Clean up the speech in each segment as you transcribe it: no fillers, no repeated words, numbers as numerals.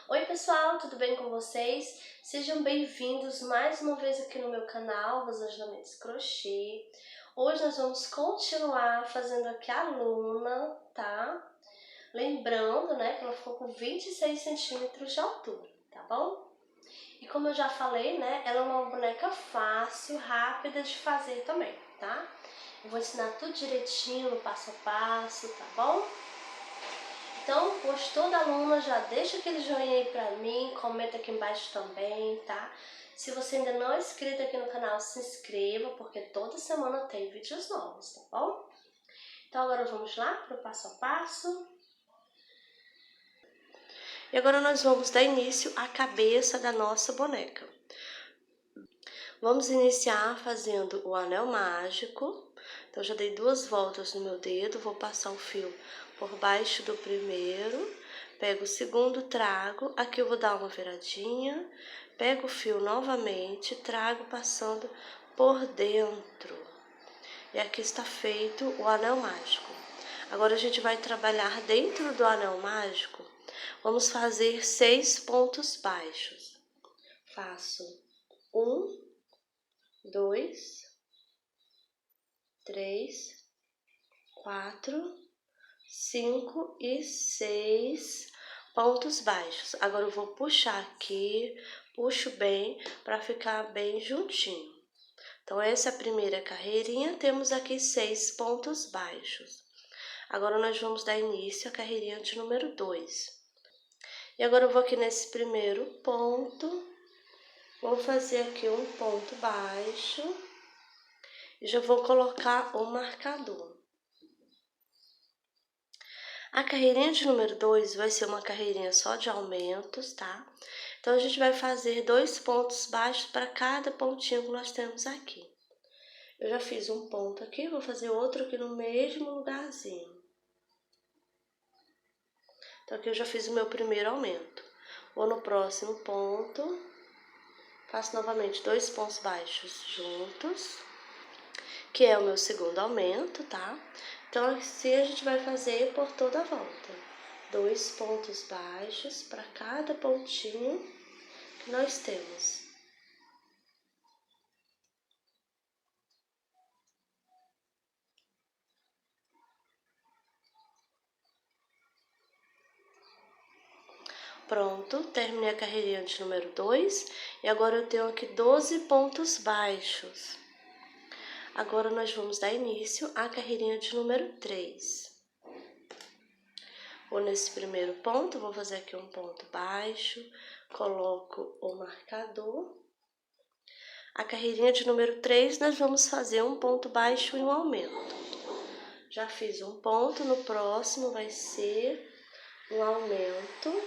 Oi pessoal, tudo bem com vocês? Sejam bem-vindos mais uma vez aqui no meu canal, Rosângela Mendes Crochê. Hoje nós vamos continuar fazendo aqui a Luna, tá? Lembrando, né, que ela ficou com 26 centímetros de altura, tá bom? E como eu já falei, né, ela é uma boneca fácil, rápida de fazer também, tá? Eu vou ensinar tudo direitinho, no passo a passo, tá bom? Então, gostou da Luna, já deixa aquele joinha aí pra mim, comenta aqui embaixo também, tá? Se você ainda não é inscrito aqui no canal, se inscreva, porque toda semana tem vídeos novos, tá bom? Então agora vamos lá pro passo a passo. E agora nós vamos dar início à cabeça da nossa boneca. Vamos iniciar fazendo o anel mágico. Então, já dei 2 voltas no meu dedo, vou passar o fio por baixo do primeiro, pego o segundo, trago, aqui eu vou dar uma viradinha, pego o fio novamente, trago passando por dentro. E aqui está feito o anel mágico. Agora a gente vai trabalhar dentro do anel mágico, vamos fazer 6 pontos baixos. Faço 1, 2, 3, 4, 5 e 6 pontos baixos. Agora eu vou puxar aqui, puxo bem para ficar bem juntinho. Então, essa é a primeira carreirinha, temos aqui 6 pontos baixos. Agora nós vamos dar início à carreirinha de número 2. E agora eu vou aqui nesse primeiro ponto, vou fazer aqui um ponto baixo e já vou colocar o marcador. A carreirinha de número 2 vai ser uma carreirinha só de aumentos, tá? Então, a gente vai fazer 2 pontos baixos para cada pontinho que nós temos aqui. Eu já fiz um ponto aqui, vou fazer outro aqui no mesmo lugarzinho. Então, aqui eu já fiz o meu primeiro aumento. Vou no próximo ponto, faço novamente 2 pontos baixos juntos, que é o meu segundo aumento, tá? Então, assim a gente vai fazer por toda a volta. 2 pontos baixos para cada pontinho que nós temos. Pronto, terminei a carreirinha de número 2 e agora eu tenho aqui 12 pontos baixos. Agora nós vamos dar início à carreirinha de número 3. Vou nesse primeiro ponto, vou fazer aqui um ponto baixo, coloco o marcador. A carreirinha de número 3, nós vamos fazer um ponto baixo e um aumento. Já fiz um ponto, no próximo vai ser um aumento.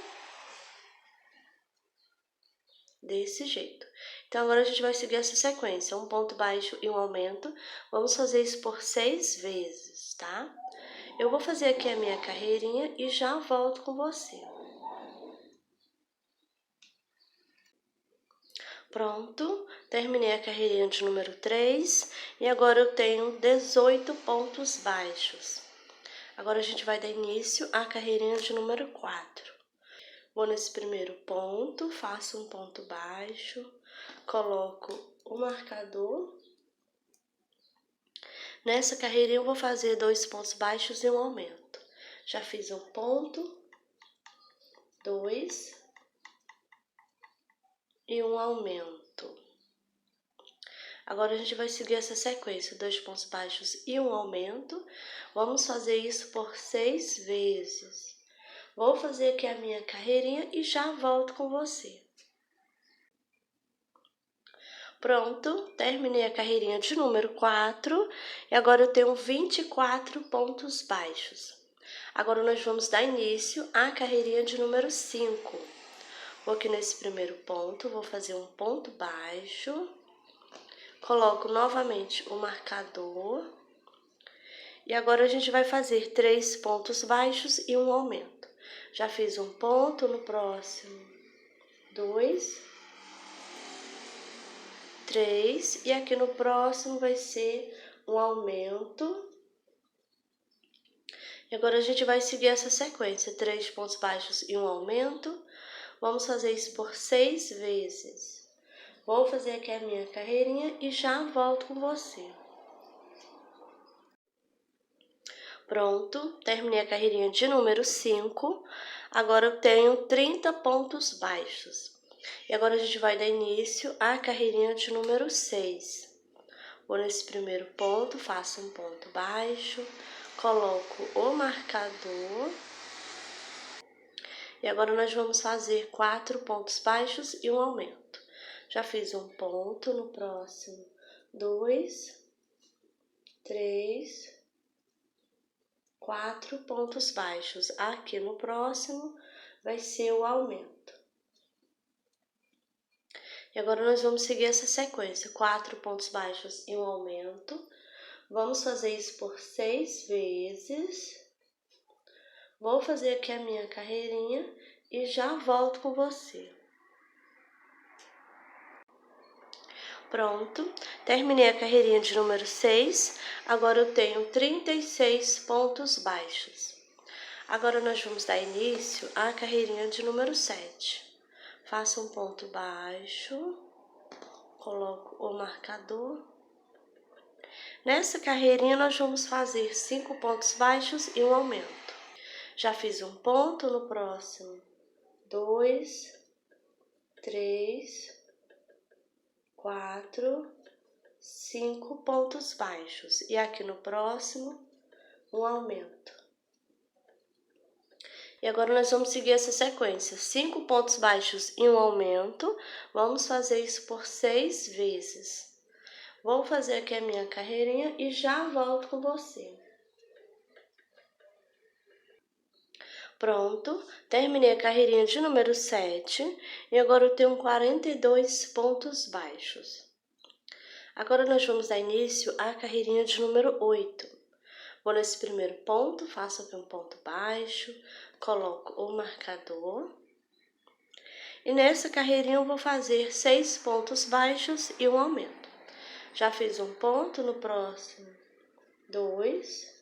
Desse jeito. Então, agora a gente vai seguir essa sequência, um ponto baixo e um aumento. Vamos fazer isso por 6 vezes, tá? Eu vou fazer aqui a minha carreirinha e já volto com você. Pronto, terminei a carreirinha de número 3 e agora eu tenho 18 pontos baixos. Agora a gente vai dar início à carreirinha de número 4. Vou nesse primeiro ponto, faço um ponto baixo, coloco o marcador. Nessa carreirinha eu vou fazer 2 pontos baixos e um aumento. Já fiz um ponto, 2 e um aumento. Agora a gente vai seguir essa sequência, 2 pontos baixos e um aumento. Vamos fazer isso por 6 vezes. Vou fazer aqui a minha carreirinha e já volto com você. Pronto, terminei a carreirinha de número 4 e agora eu tenho 24 pontos baixos. Agora nós vamos dar início à carreirinha de número 5. Vou aqui nesse primeiro ponto, vou fazer um ponto baixo, coloco novamente o marcador e agora a gente vai fazer 3 pontos baixos e um aumento. Já fiz um ponto, no próximo 2, 3 e aqui no próximo vai ser um aumento. E agora a gente vai seguir essa sequência, 3 pontos baixos e um aumento. Vamos fazer isso por 6 vezes. Vou fazer aqui a minha carreirinha e já volto com você. Pronto, terminei a carreirinha de número 5. Agora eu tenho 30 pontos baixos. E agora a gente vai dar início à carreirinha de número 6. Vou nesse primeiro ponto, faço um ponto baixo, coloco o marcador. E agora nós vamos fazer 4 pontos baixos e um aumento. Já fiz um ponto, no próximo 2, 3, 4 pontos baixos. Aqui no próximo vai ser o aumento. E agora nós vamos seguir essa sequência, 4 pontos baixos e um aumento. Vamos fazer isso por 6 vezes. Vou fazer aqui a minha carreirinha e já volto com você. Pronto, terminei a carreirinha de número 6, agora eu tenho 36 pontos baixos. Agora nós vamos dar início à carreirinha de número 7. Faço um ponto baixo, coloco o marcador. Nessa carreirinha nós vamos fazer 5 pontos baixos e um aumento. Já fiz um ponto, no próximo 2, 3, 4, 5 pontos baixos. E aqui no próximo, um aumento. E agora nós vamos seguir essa sequência. 5 pontos baixos e um aumento. Vamos fazer isso por 6 vezes. Vou fazer aqui a minha carreirinha e já volto com você. Pronto, terminei a carreirinha de número 7 e agora eu tenho 42 pontos baixos. Agora nós vamos dar início à carreirinha de número 8. Vou nesse primeiro ponto, faço aqui um ponto baixo, coloco o marcador. E nessa carreirinha eu vou fazer 6 pontos baixos e um aumento. Já fiz um ponto, no próximo 2,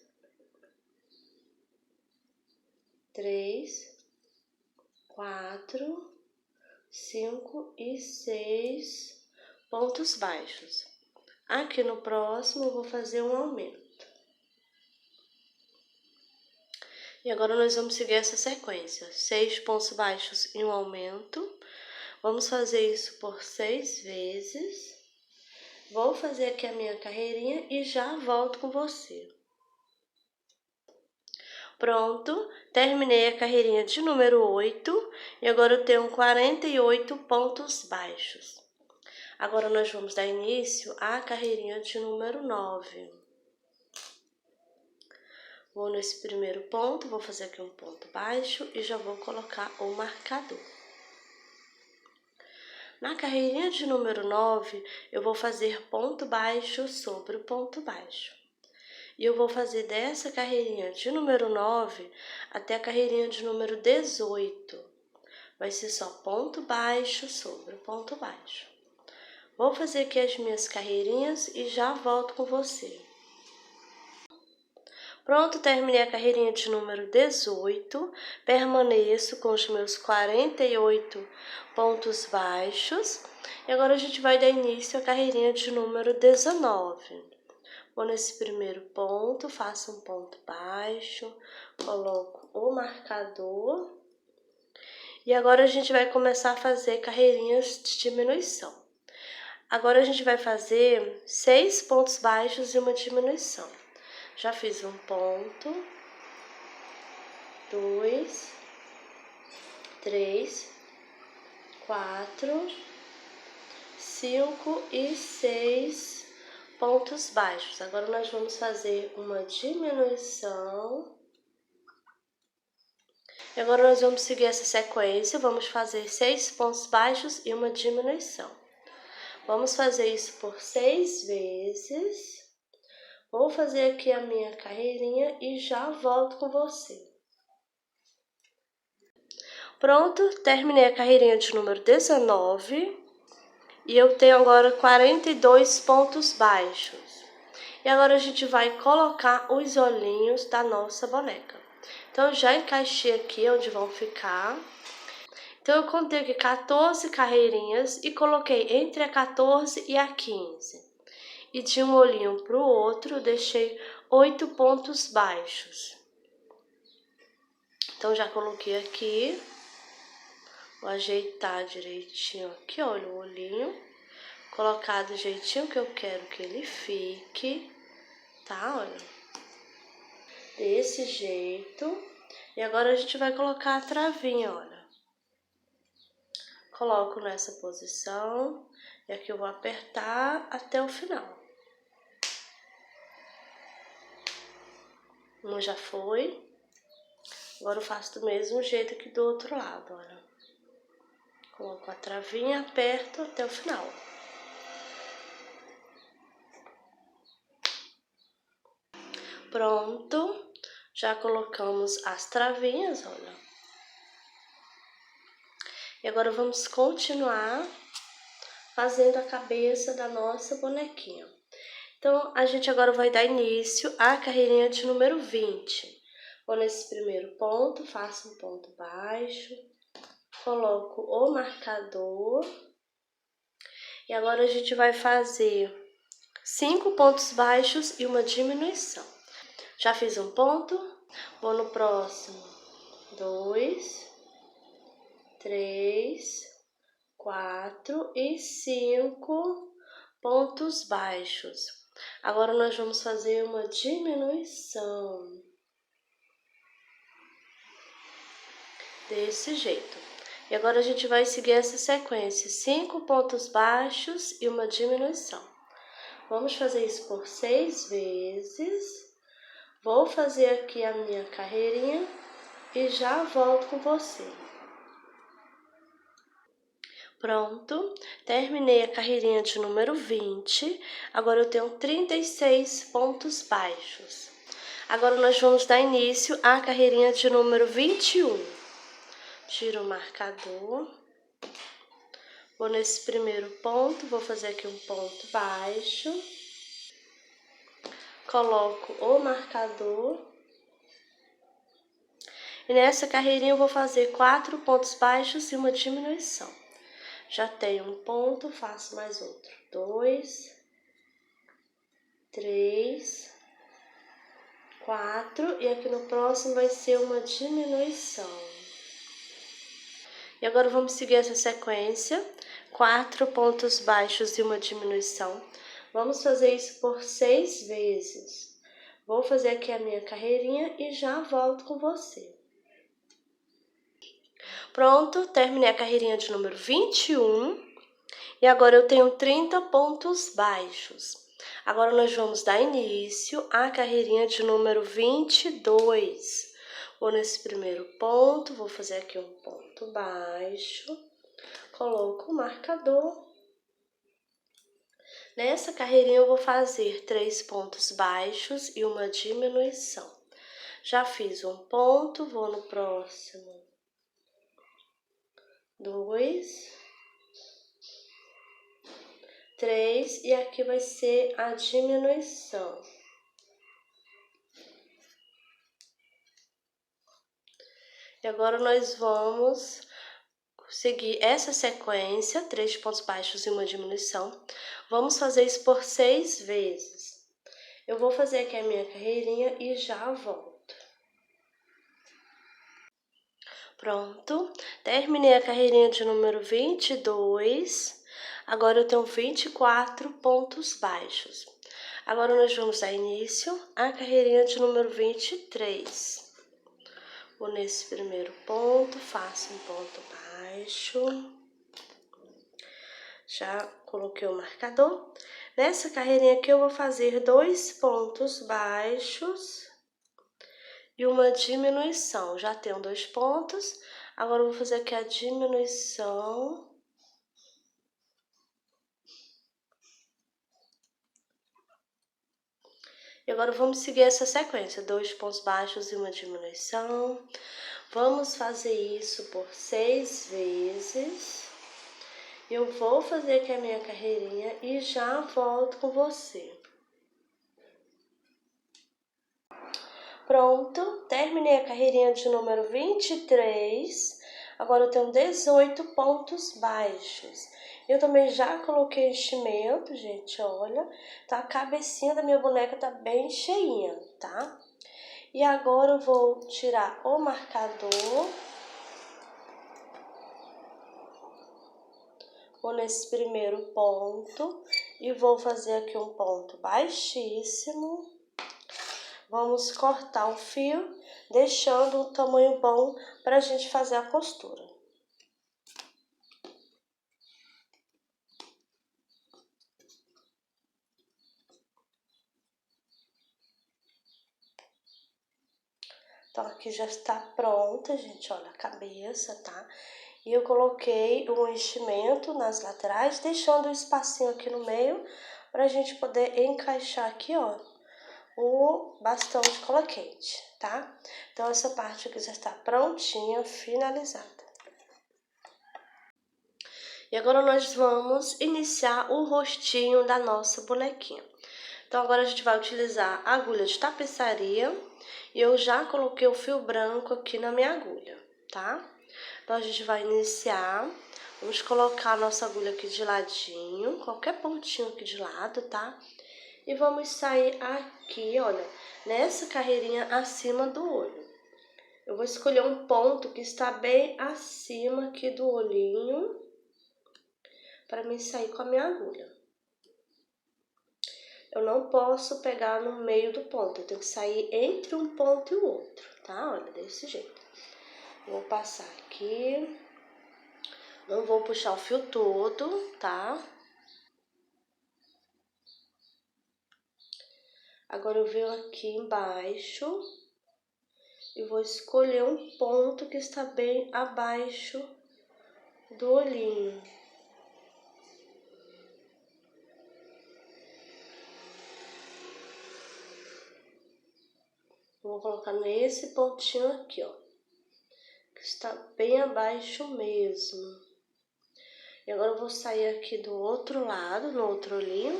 3, 4, 5 e 6 pontos baixos. Aqui no próximo eu vou fazer um aumento. E agora nós vamos seguir essa sequência. 6 pontos baixos e um aumento. Vamos fazer isso por 6 vezes. Vou fazer aqui a minha carreirinha e já volto com você. Pronto, terminei a carreirinha de número 8 e agora eu tenho 48 pontos baixos. Agora nós vamos dar início à carreirinha de número 9. Vou nesse primeiro ponto, vou fazer aqui um ponto baixo e já vou colocar o marcador. Na carreirinha de número 9, eu vou fazer ponto baixo sobre o ponto baixo. E eu vou fazer dessa carreirinha de número 9 até a carreirinha de número 18. Vai ser só ponto baixo sobre ponto baixo. Vou fazer aqui as minhas carreirinhas e já volto com você. Pronto, terminei a carreirinha de número 18. Permaneço com os meus 48 pontos baixos. E agora a gente vai dar início à carreirinha de número 19. Vou nesse primeiro ponto, faço um ponto baixo, coloco o marcador. E agora a gente vai começar a fazer carreirinhas de diminuição. Agora a gente vai fazer 6 pontos baixos e uma diminuição. Já fiz um ponto, 2, 3, 4, 5 e 6 pontos baixos. Agora nós vamos fazer uma diminuição. E agora nós vamos seguir essa sequência, vamos fazer 6 pontos baixos e uma diminuição. Vamos fazer isso por 6 vezes. Vou fazer aqui a minha carreirinha e já volto com você. Pronto, terminei a carreirinha de número 19. E eu tenho agora 42 pontos baixos. E agora a gente vai colocar os olhinhos da nossa boneca. Então, eu já encaixei aqui onde vão ficar. Então, eu contei aqui 14 carreirinhas e coloquei entre a 14 e a 15. E de um olhinho para o outro, eu deixei 8 pontos baixos. Então, já coloquei aqui. Vou ajeitar direitinho aqui, olha o olhinho. Colocar do jeitinho que eu quero que ele fique, tá? Olha. Desse jeito. E agora a gente vai colocar a travinha, olha. Coloco nessa posição. E aqui eu vou apertar até o final. Um já foi. Agora eu faço do mesmo jeito aqui do outro lado, olha. Coloco a travinha, aperto até o final. Pronto. Já colocamos as travinhas, olha. E agora vamos continuar fazendo a cabeça da nossa bonequinha. Então, a gente agora vai dar início à carreirinha de número 20. Vou nesse primeiro ponto, faço um ponto baixo, coloco o marcador. E agora a gente vai fazer 5 pontos baixos e uma diminuição. Já fiz um ponto, vou no próximo. 2, 3, 4 e 5 pontos baixos. Agora nós vamos fazer uma diminuição. Desse jeito. E agora a gente vai seguir essa sequência. 5 pontos baixos e uma diminuição. Vamos fazer isso por 6 vezes. Vou fazer aqui a minha carreirinha e já volto com você. Pronto, terminei a carreirinha de número 20, agora eu tenho 36 pontos baixos. Agora nós vamos dar início à carreirinha de número 21. Tiro o marcador, vou nesse primeiro ponto, vou fazer aqui um ponto baixo, coloco o marcador. E nessa carreirinha eu vou fazer 4 pontos baixos e uma diminuição. Já tenho um ponto, faço mais outro. 2, 3, 4. E aqui no próximo vai ser uma diminuição. E agora vamos seguir essa sequência. 4 pontos baixos e uma diminuição. Vamos fazer isso por 6 vezes. Vou fazer aqui a minha carreirinha e já volto com você. Pronto, terminei a carreirinha de número 21. E agora eu tenho 30 pontos baixos. Agora nós vamos dar início à carreirinha de número 22. Vou nesse primeiro ponto, vou fazer aqui um ponto baixo, coloco o marcador. Nessa carreirinha eu vou fazer 3 pontos baixos e uma diminuição. Já fiz um ponto, vou no próximo. 2, 3 e aqui vai ser a diminuição. E agora nós vamos seguir essa sequência, 3 pontos baixos e uma diminuição. Vamos fazer isso por 6 vezes. Eu vou fazer aqui a minha carreirinha e já volto. Pronto, terminei a carreirinha de número 22. Agora eu tenho 24 pontos baixos. Agora nós vamos dar início à carreirinha de número 23. Vou nesse primeiro ponto, faço um ponto baixo. Já coloquei o marcador. Nessa carreirinha aqui eu vou fazer 2 pontos baixos e uma diminuição. Já tenho 2 pontos, agora eu vou fazer aqui a diminuição. E agora vamos seguir essa sequência, 2 pontos baixos e uma diminuição. Vamos fazer isso por 6 vezes. Eu vou fazer aqui a minha carreirinha e já volto com você. Pronto, terminei a carreirinha de número 23. Agora eu tenho 18 pontos baixos. Eu também já coloquei enchimento, gente, olha. Tá, a cabecinha da minha boneca tá bem cheinha, tá? E agora eu vou tirar o marcador. Vou nesse primeiro ponto e vou fazer aqui um ponto baixíssimo. Vamos cortar o fio, deixando o tamanho bom para a gente fazer a costura. Então, aqui já está pronta, gente, olha a cabeça, tá? E eu coloquei o enchimento nas laterais, deixando um espacinho aqui no meio, pra gente poder encaixar aqui, ó, o bastão de cola quente, tá? Então, essa parte aqui já está prontinha, finalizada. E agora nós vamos iniciar o rostinho da nossa bonequinha. Então, agora a gente vai utilizar a agulha de tapeçaria e eu já coloquei o fio branco aqui na minha agulha, tá? Então, a gente vai iniciar, vamos colocar a nossa agulha aqui de ladinho, qualquer pontinho aqui de lado, tá? E vamos sair aqui, olha, nessa carreirinha acima do olho. Eu vou escolher um ponto que está bem acima aqui do olhinho, para mim sair com a minha agulha. Eu não posso pegar no meio do ponto, eu tenho que sair entre um ponto e o outro, tá? Olha, desse jeito. Vou passar aqui, não vou puxar o fio todo, tá? Agora eu venho aqui embaixo e vou escolher um ponto que está bem abaixo do olhinho. Vou colocar nesse pontinho aqui, ó, que está bem abaixo mesmo. E agora eu vou sair aqui do outro lado, no outro olhinho,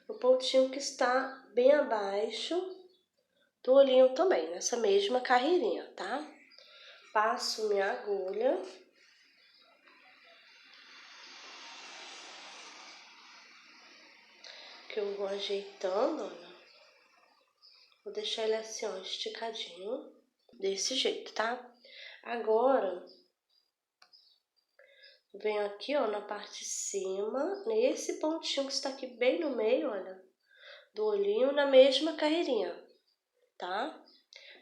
o pontinho que está bem abaixo do olhinho também, nessa mesma carreirinha, tá? Passo minha agulha. Que eu vou ajeitando, olha. Vou deixar ele assim, ó, esticadinho, desse jeito, tá? Agora, venho aqui, ó, na parte de cima, nesse pontinho que está aqui bem no meio, olha, do olhinho, na mesma carreirinha, tá?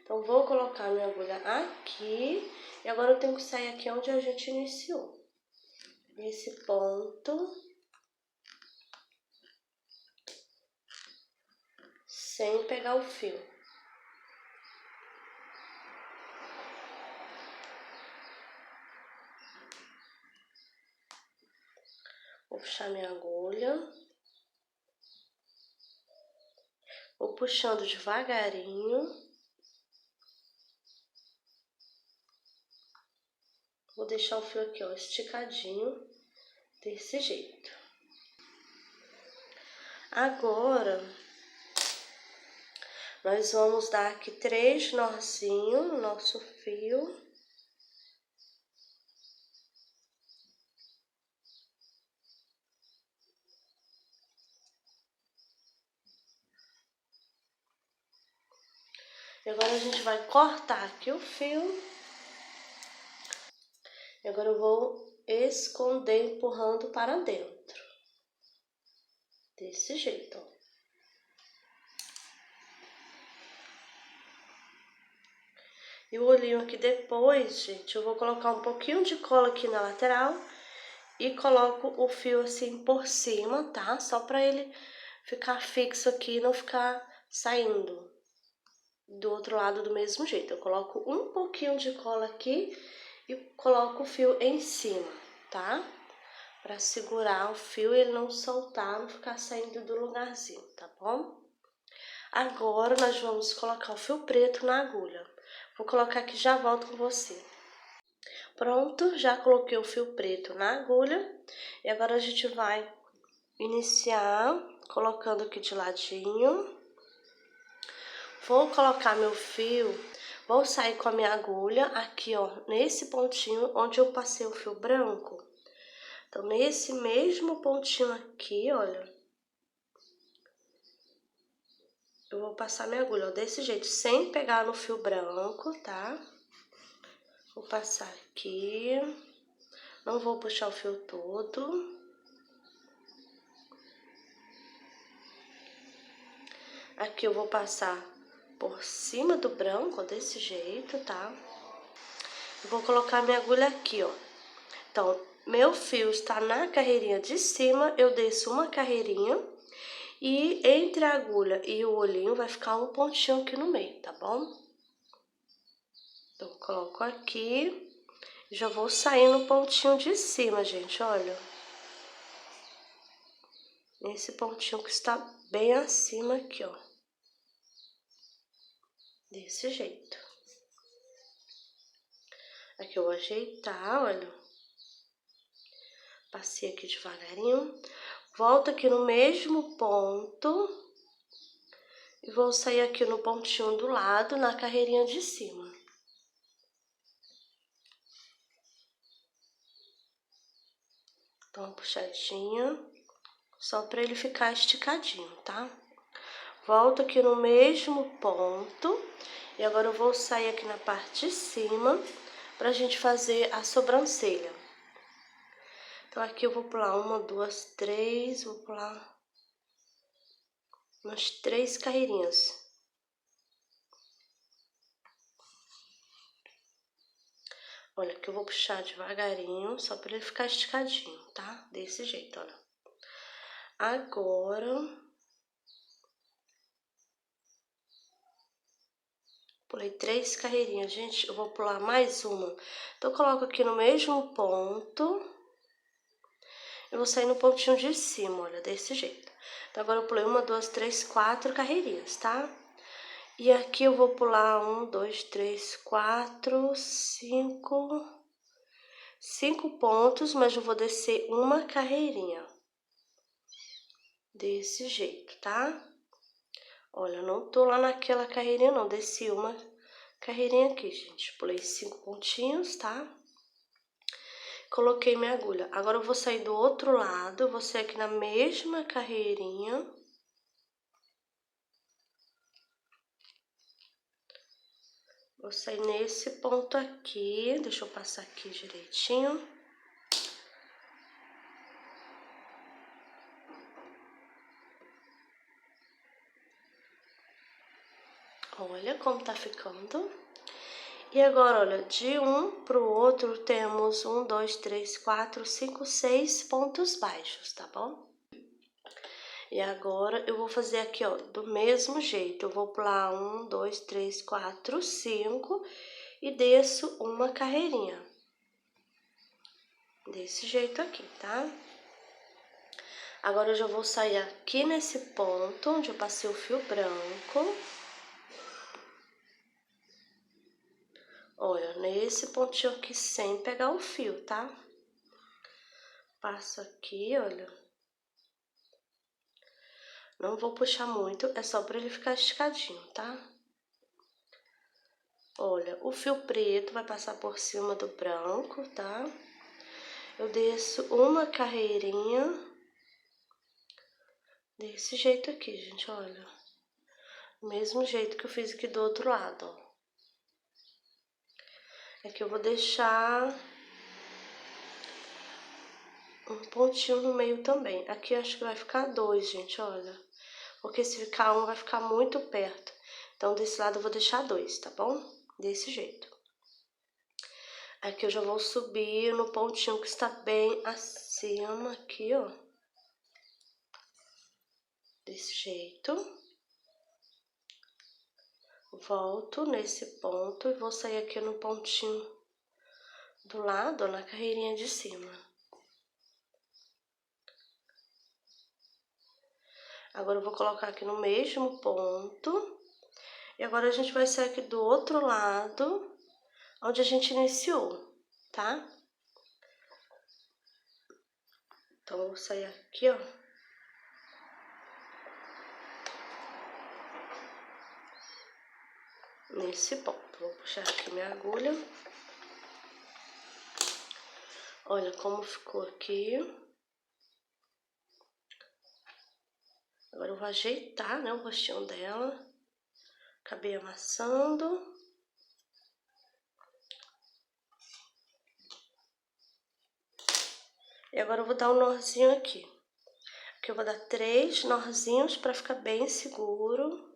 Então, vou colocar minha agulha aqui, e agora eu tenho que sair aqui onde a gente iniciou. Nesse ponto, sem pegar o fio. Vou puxar minha agulha. Vou puxando devagarinho. Vou deixar o fio aqui, ó, esticadinho, desse jeito. Agora, nós vamos dar aqui 3 nozinhos no nosso fio. E agora a gente vai cortar aqui o fio. E agora eu vou esconder, empurrando para dentro. Desse jeito, ó. E o olhinho aqui depois, gente, eu vou colocar um pouquinho de cola aqui na lateral e coloco o fio assim por cima, tá? Só pra ele ficar fixo aqui e não ficar saindo do outro lado do mesmo jeito. Eu coloco um pouquinho de cola aqui e coloco o fio em cima, tá? Pra segurar o fio e ele não soltar, não ficar saindo do lugarzinho, tá bom? Agora nós vamos colocar o fio preto na agulha. Vou colocar aqui e já volto com você. Pronto, já coloquei o fio preto na agulha. E agora a gente vai iniciar colocando aqui de ladinho. Vou colocar meu fio Vou sair com a minha agulha aqui, ó, nesse pontinho onde eu passei o fio branco. Então, nesse mesmo pontinho aqui, olha, eu vou passar minha agulha, ó, desse jeito, sem pegar no fio branco, tá? Vou passar aqui, não vou puxar o fio todo. Aqui eu vou passar por cima do branco, ó, desse jeito, tá? Vou colocar minha agulha aqui, ó. Então, meu fio está na carreirinha de cima, eu desço uma carreirinha e entre a agulha e o olhinho vai ficar um pontinho aqui no meio, tá bom? Então, coloco aqui, já vou sair no pontinho de cima, gente, olha. Nesse pontinho que está bem acima aqui, ó. Desse jeito. Aqui eu vou ajeitar, olha. Passei aqui devagarinho. Volto aqui no mesmo ponto. E vou sair aqui no pontinho do lado, na carreirinha de cima. Dá uma puxadinha, só pra ele ficar esticadinho, tá? Volto aqui no mesmo ponto. E agora eu vou sair aqui na parte de cima pra gente fazer a sobrancelha. Então, aqui eu vou pular uma, duas, três, vou pular umas 3 carreirinhas. Olha, aqui eu vou puxar devagarinho, só pra ele ficar esticadinho, tá? Desse jeito, olha. Agora, pulei 3 carreirinhas, gente, eu vou pular mais uma. Então, eu coloco aqui no mesmo ponto. Eu vou sair no pontinho de cima, olha, desse jeito. Então, agora eu pulei uma, duas, três, 4 carreirinhas, tá? E aqui eu vou pular 1, 2, 3, 4, 5 pontos, mas eu vou descer uma carreirinha. Desse jeito, tá? Olha, não tô lá naquela carreirinha, não. Desci uma carreirinha aqui, gente. Pulei 5 pontinhos, tá? Coloquei minha agulha. Agora eu vou sair do outro lado, vou sair aqui na mesma carreirinha. Vou sair nesse ponto aqui, deixa eu passar aqui direitinho. Olha como tá ficando. E agora, olha, de um pro outro temos 1, 2, 3, 4, 5, 6 pontos baixos, tá bom? E agora eu vou fazer aqui, ó, do mesmo jeito. Eu vou pular 1, 2, 3, 4, 5 e desço uma carreirinha. Desse jeito aqui, tá? Agora eu já vou sair aqui nesse ponto onde eu passei o fio branco. Olha, nesse pontinho aqui sem pegar o fio, tá? Passo aqui, olha. Não vou puxar muito, é só pra ele ficar esticadinho, tá? Olha, o fio preto vai passar por cima do branco, tá? Eu desço uma carreirinha. Desse jeito aqui, gente, olha. Do mesmo jeito que eu fiz aqui do outro lado, ó. Aqui eu vou deixar um pontinho no meio também. Aqui eu acho que vai ficar 2, gente, olha. Porque se ficar um, vai ficar muito perto. Então, desse lado eu vou deixar 2, tá bom? Desse jeito. Aqui eu já vou subir no pontinho que está bem acima aqui, ó. Desse jeito. Volto nesse ponto e vou sair aqui no pontinho do lado, ó, na carreirinha de cima. Agora eu vou colocar aqui no mesmo ponto. E agora a gente vai sair aqui do outro lado, onde a gente iniciou, tá? Então, eu vou sair aqui, ó. nesse ponto. Vou puxar aqui minha agulha. Olha como ficou aqui. Agora eu vou ajeitar, né, o rostinho dela. Acabei amassando. E agora eu vou dar um nozinho aqui. Aqui eu vou dar 3 nozinhos para ficar bem seguro.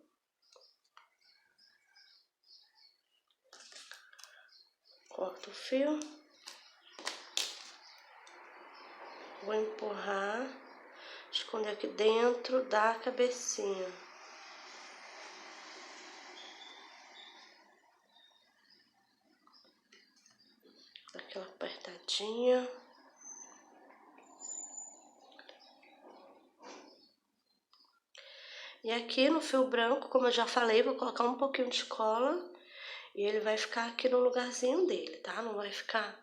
Corto o fio. Vou empurrar, esconder aqui dentro da cabecinha. Dá aquela apertadinha. E aqui no fio branco, como eu já falei, vou colocar um pouquinho de cola. E ele vai ficar aqui no lugarzinho dele, tá? Não vai ficar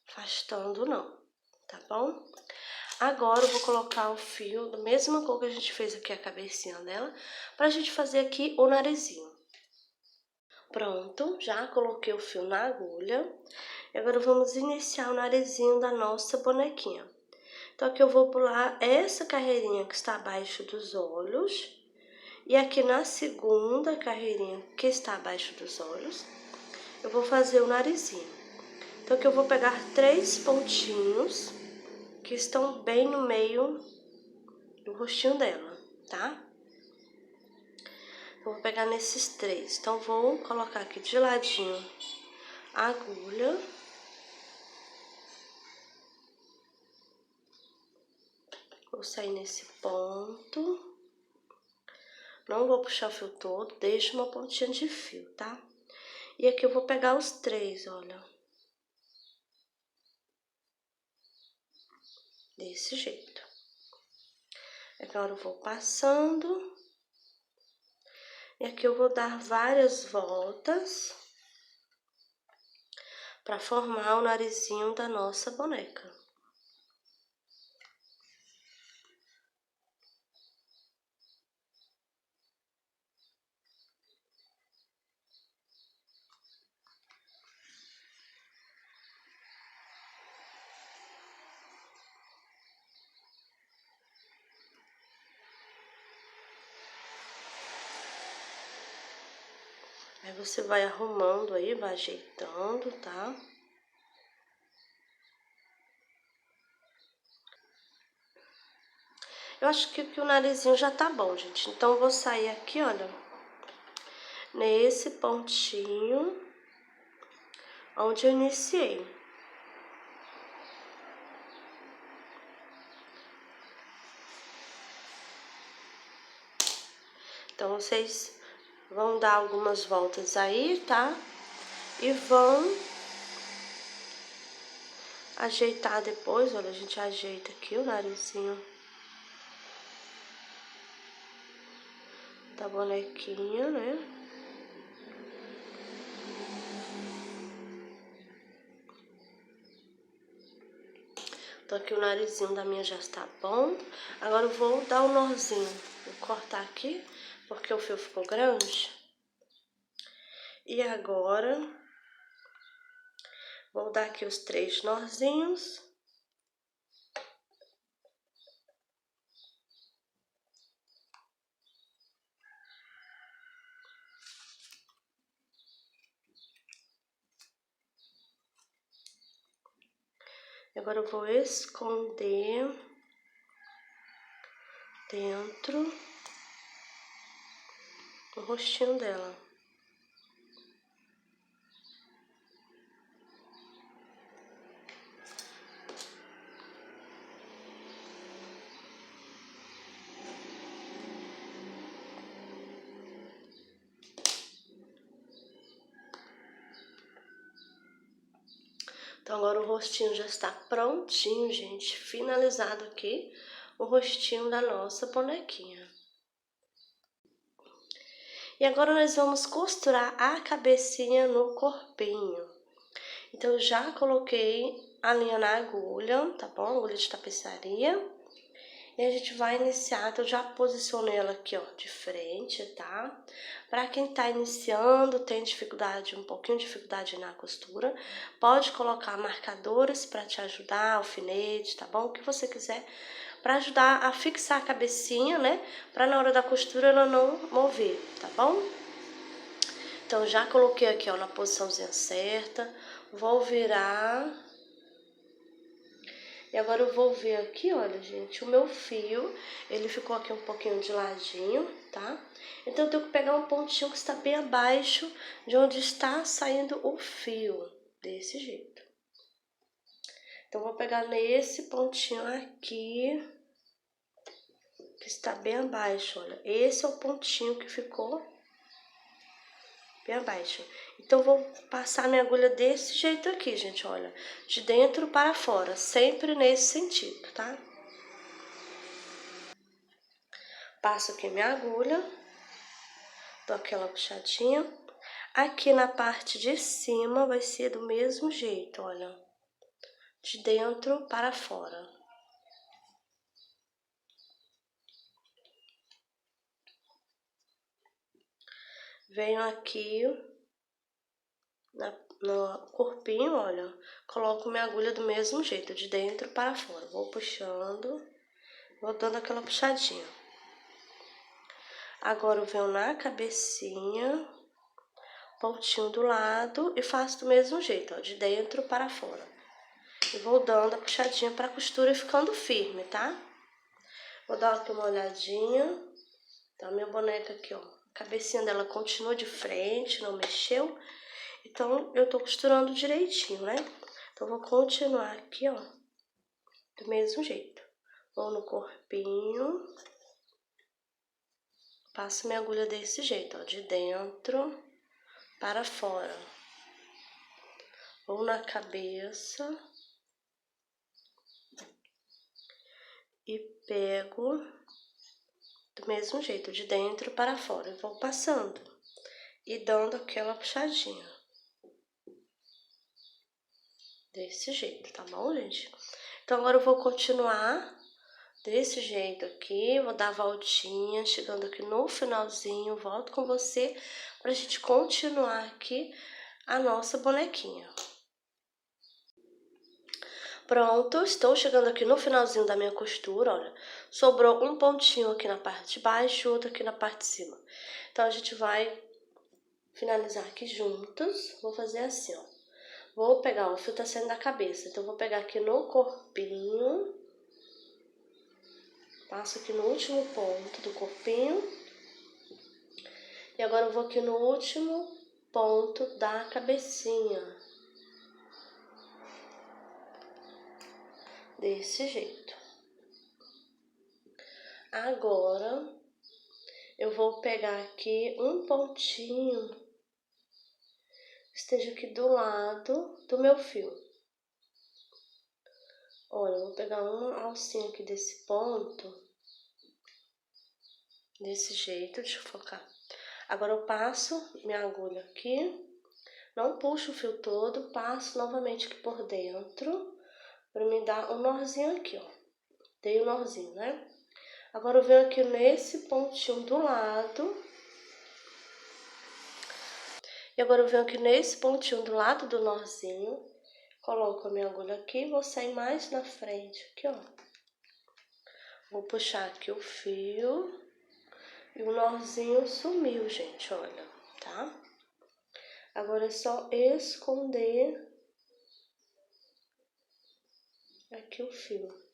afastando, não, tá bom? Agora eu vou colocar o fio da mesma cor que a gente fez aqui a cabecinha dela, pra gente fazer aqui o narizinho. Pronto, já coloquei o fio na agulha. E agora vamos iniciar o narizinho da nossa bonequinha. Então aqui eu vou pular essa carreirinha que está abaixo dos olhos. E aqui na segunda carreirinha que está abaixo dos olhos, eu vou fazer o narizinho. Então aqui eu vou pegar 3 pontinhos que estão bem no meio do rostinho dela, tá? Eu vou pegar nesses 3. Então vou colocar aqui de ladinho a agulha. Vou sair nesse ponto. Não vou puxar o fio todo, deixo uma pontinha de fio, tá? E aqui eu vou pegar os 3, olha. Desse jeito. Agora eu vou passando. E aqui eu vou dar várias voltas para formar o narizinho da nossa boneca. Aí você vai arrumando aí, vai ajeitando, tá? Eu acho que o narizinho já tá bom, gente. Então, eu vou sair aqui, olha, nesse pontinho onde eu iniciei. Então, vocês vão dar algumas voltas aí, tá? E vão ajeitar depois, olha, a gente ajeita aqui o narizinho da bonequinha, né? Então aqui o narizinho da minha já está bom. Agora eu vou dar um nozinho. Vou cortar aqui, porque o fio ficou grande. E agora, vou dar aqui os 3 nozinhos. Agora eu vou esconder dentro o rostinho dela. Então agora o rostinho já está prontinho, gente. Finalizado aqui o rostinho da nossa bonequinha. E agora nós vamos costurar a cabecinha no corpinho. Então, eu já coloquei a linha na agulha, tá bom? Agulha de tapeçaria. E a gente vai iniciar, então eu já posicionei ela aqui, ó, de frente, tá? Pra quem tá iniciando, tem dificuldade, um pouquinho de dificuldade na costura, pode colocar marcadores pra te ajudar, alfinete, tá bom? O que você quiser, pra ajudar a fixar a cabecinha, né? Pra na hora da costura ela não mover, tá bom? Então já coloquei aqui, ó, na posiçãozinha certa, vou virar. E agora eu vou ver aqui, olha, gente, o meu fio, ele ficou aqui um pouquinho de ladinho, tá? Então eu tenho que pegar um pontinho que está bem abaixo de onde está saindo o fio, desse jeito. Então, vou pegar nesse pontinho aqui, que está bem abaixo, olha. Esse é o pontinho que ficou bem abaixo. Então, vou passar minha agulha desse jeito aqui, gente, olha. De dentro para fora, sempre nesse sentido, tá? Passo aqui minha agulha, dou aquela puxadinha. Aqui na parte de cima vai ser do mesmo jeito, olha. De dentro para fora. Venho aqui no corpinho, olha, coloco minha agulha do mesmo jeito, de dentro para fora. Vou puxando, vou dando aquela puxadinha. Agora eu venho na cabecinha, pontinho do lado e faço do mesmo jeito, ó, de dentro para fora. E vou dando a puxadinha para a costura ficando firme, tá? Vou dar aqui uma olhadinha. Tá, minha boneca aqui, ó, a cabecinha dela continua de frente, não mexeu. Então, eu tô costurando direitinho, né? Então, vou continuar aqui, ó, do mesmo jeito. Vou no corpinho, passo minha agulha desse jeito, ó, de dentro para fora. Vou na cabeça e pego do mesmo jeito, de dentro para fora. E vou passando e dando aquela puxadinha. Desse jeito, tá bom, gente? Então, agora eu vou continuar desse jeito aqui, vou dar a voltinha, chegando aqui no finalzinho, volto com você pra gente continuar aqui a nossa bonequinha. Pronto, estou chegando aqui no finalzinho da minha costura, olha, sobrou um pontinho aqui na parte de baixo e outro aqui na parte de cima. Então, a gente vai finalizar aqui juntos, vou fazer assim, ó. Vou pegar, o fio tá saindo da cabeça, então vou pegar aqui no corpinho, passo aqui no último ponto do corpinho, e agora eu vou aqui no último ponto da cabecinha, desse jeito. Agora, eu vou pegar aqui um pontinho que esteja aqui do lado do meu fio. Olha, eu vou pegar uma alcinha aqui desse ponto, desse jeito, deixa eu focar. Agora eu passo minha agulha aqui, não puxo o fio todo, passo novamente aqui por dentro, para me dar um nozinho aqui, ó. Dei um nozinho, né? Agora eu venho aqui nesse pontinho do lado. E agora eu venho aqui nesse pontinho do lado do nozinho, coloco a minha agulha aqui e vou sair mais na frente, aqui, ó. Vou puxar aqui o fio e o nozinho sumiu, gente, olha, tá? Agora é só esconder aqui o fio.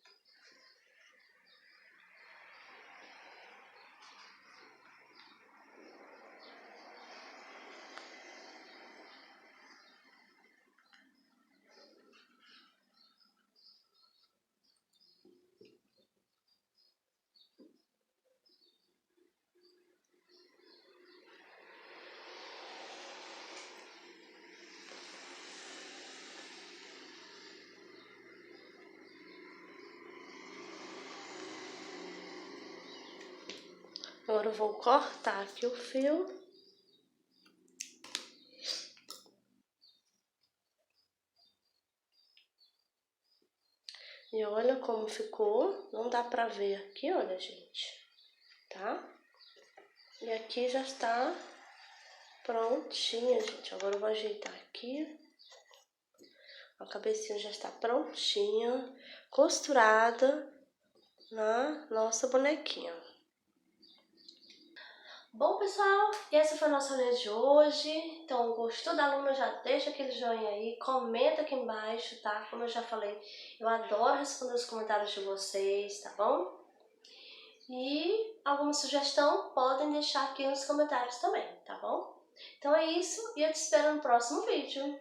Agora eu vou cortar aqui o fio. E olha como ficou, não dá pra ver aqui, olha, gente, tá? E aqui já está prontinha, gente. Agora eu vou ajeitar aqui. A cabecinha já está prontinha, costurada na nossa bonequinha. Bom, pessoal, e essa foi a nossa aulinha de hoje. Então, gostou da aluna? Já deixa aquele joinha aí, comenta aqui embaixo, tá? Como eu já falei, eu adoro responder os comentários de vocês, tá bom? E alguma sugestão, podem deixar aqui nos comentários também, tá bom? Então é isso, e eu te espero no próximo vídeo.